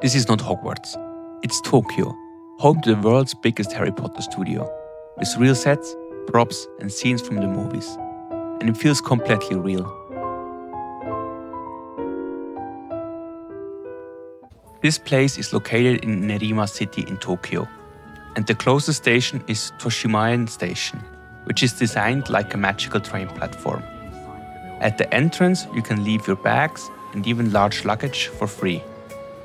This is not Hogwarts. It's Tokyo, home to the world's biggest Harry Potter studio, with real sets, props and scenes from the movies. And it feels completely real. This place is located in Nerima City in Tokyo, and the closest station is Toshimaen Station, which is designed like a magical train platform. At the entrance you can leave your bags and even large luggage for free,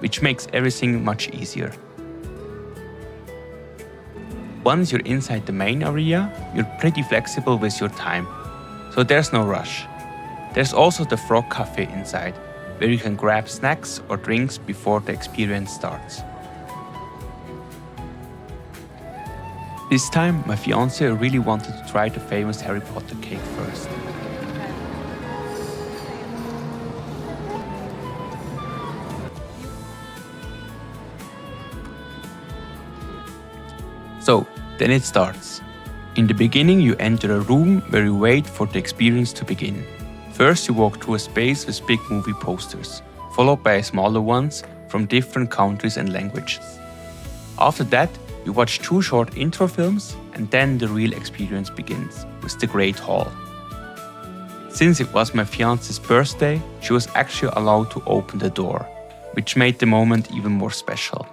which makes everything much easier. Once you're inside the main area, you're pretty flexible with your time, so there's no rush. There's also the Frog Cafe inside, where you can grab snacks or drinks before the experience starts. This time, my fiancé really wanted to try the famous Harry Potter cake first. So, then it starts. In the beginning you enter a room where you wait for the experience to begin. First you walk through a space with big movie posters, followed by smaller ones from different countries and languages. After that, you watch 2 short intro films and then the real experience begins, with the Great Hall. Since it was my fiance's birthday, she was actually allowed to open the door, which made the moment even more special.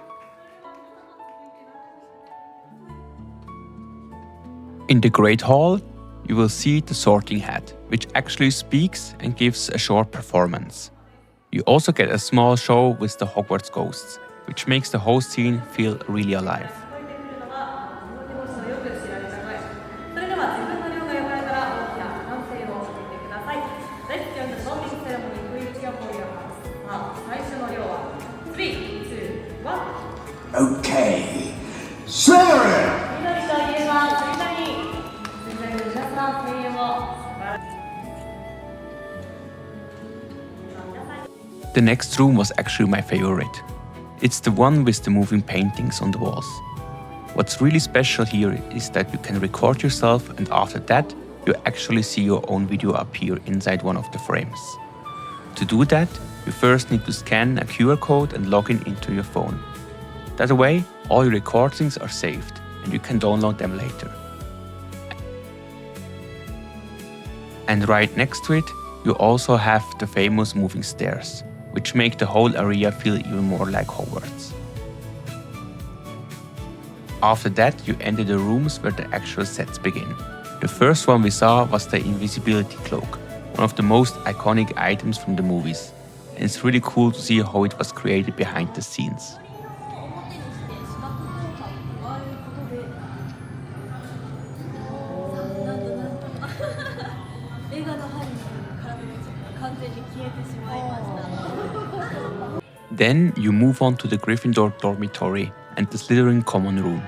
In the Great Hall, you will see the Sorting Hat, which actually speaks and gives a short performance. You also get a small show with the Hogwarts ghosts, which makes the whole scene feel really alive. Okay, Slytherin! The next room was actually my favorite. It's the one with the moving paintings on the walls. What's really special here is that you can record yourself, and after that you actually see your own video appear inside one of the frames. To do that, you first need to scan a QR code and log in into your phone. That way, all your recordings are saved and you can download them later. And right next to it, you also have the famous moving stairs, which make the whole area feel even more like Hogwarts. After that, you enter the rooms where the actual sets begin. The first one we saw was the invisibility cloak, one of the most iconic items from the movies, and it's really cool to see how it was created behind the scenes. Then you move on to the Gryffindor dormitory and the Slytherin common room,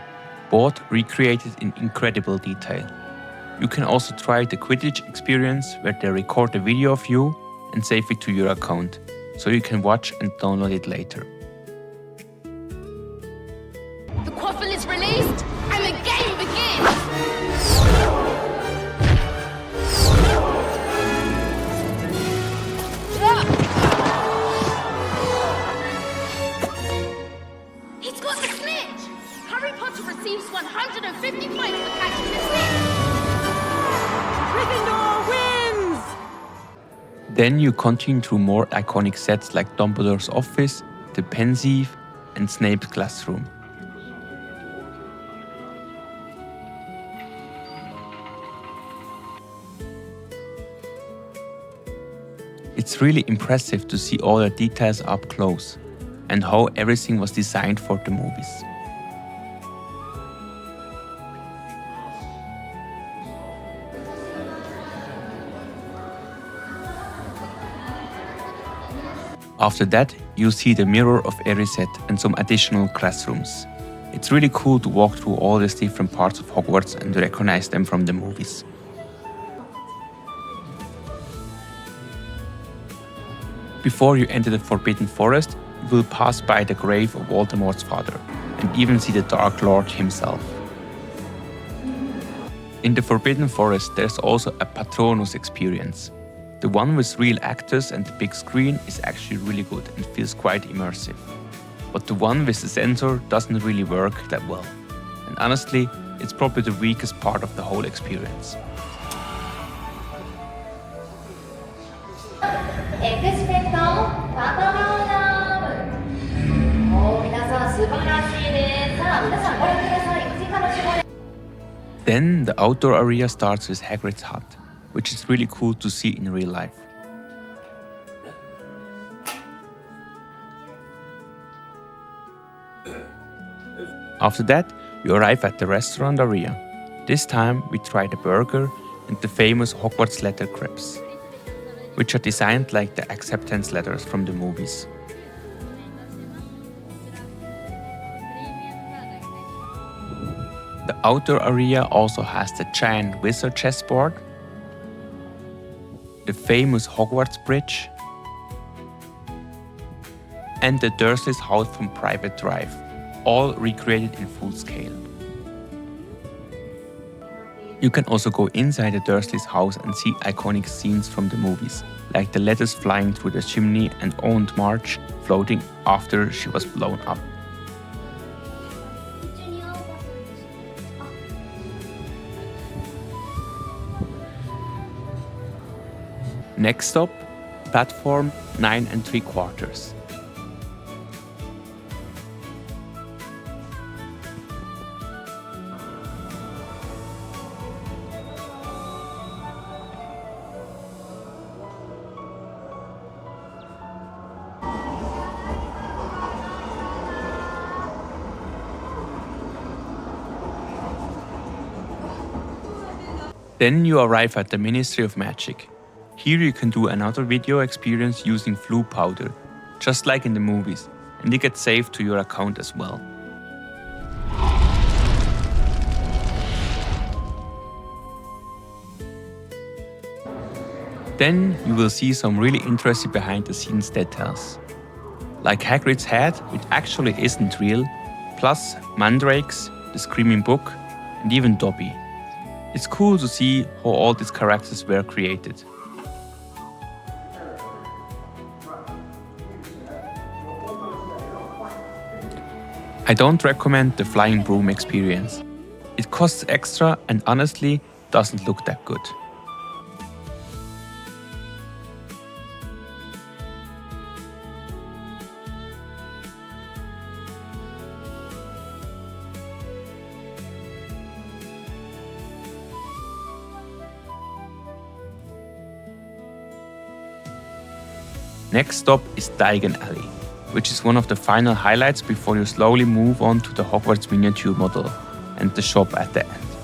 both recreated in incredible detail. You can also try the Quidditch experience, where they record a video of you and save it to your account, so you can watch and download it later. The quaffle is released and the game begins! He's got the snitch! Harry Potter receives 150 points for catching the snitch! Gryffindor wins! Then you continue through more iconic sets like Dumbledore's office, the Pensieve and Snape's classroom. It's really impressive to see all the details up close and how everything was designed for the movies. After that, you see the mirror of every set and some additional classrooms. It's really cool to walk through all these different parts of Hogwarts and recognize them from the movies. Before you enter the Forbidden Forest, you will pass by the grave of Voldemort's father and even see the Dark Lord himself. In the Forbidden Forest, there's also a Patronus experience. The one with real actors and the big screen is actually really good and feels quite immersive. but the one with the sensor doesn't really work that well. And honestly, it's probably the weakest part of the whole experience. Then the outdoor area starts with Hagrid's hut, which is really cool to see in real life. After that, you arrive at the restaurant area. This time we try the burger and the famous Hogwarts letter crepes, which are designed like the acceptance letters from the movies. The outdoor area also has the giant wizard chessboard, the famous Hogwarts bridge, and the Dursleys' house from Private Drive, all recreated in full scale. You can also go inside the Dursleys' house and see iconic scenes from the movies, like the letters flying through the chimney and Aunt March floating after she was blown up. Next stop, platform 9 3/4. Then you arrive at the Ministry of Magic. Here you can do another video experience using Floo powder, just like in the movies, and it gets saved to your account as well. Then you will see some really interesting behind the scenes details. Like Hagrid's head, which actually isn't real, plus mandrakes, the Screaming Book, and even Dobby. It's cool to see how all these characters were created. I don't recommend the flying broom experience. It costs extra and honestly doesn't look that good. Next stop is Diagon Alley, which is one of the final highlights before you slowly move on to the Hogwarts miniature model and the shop at the end.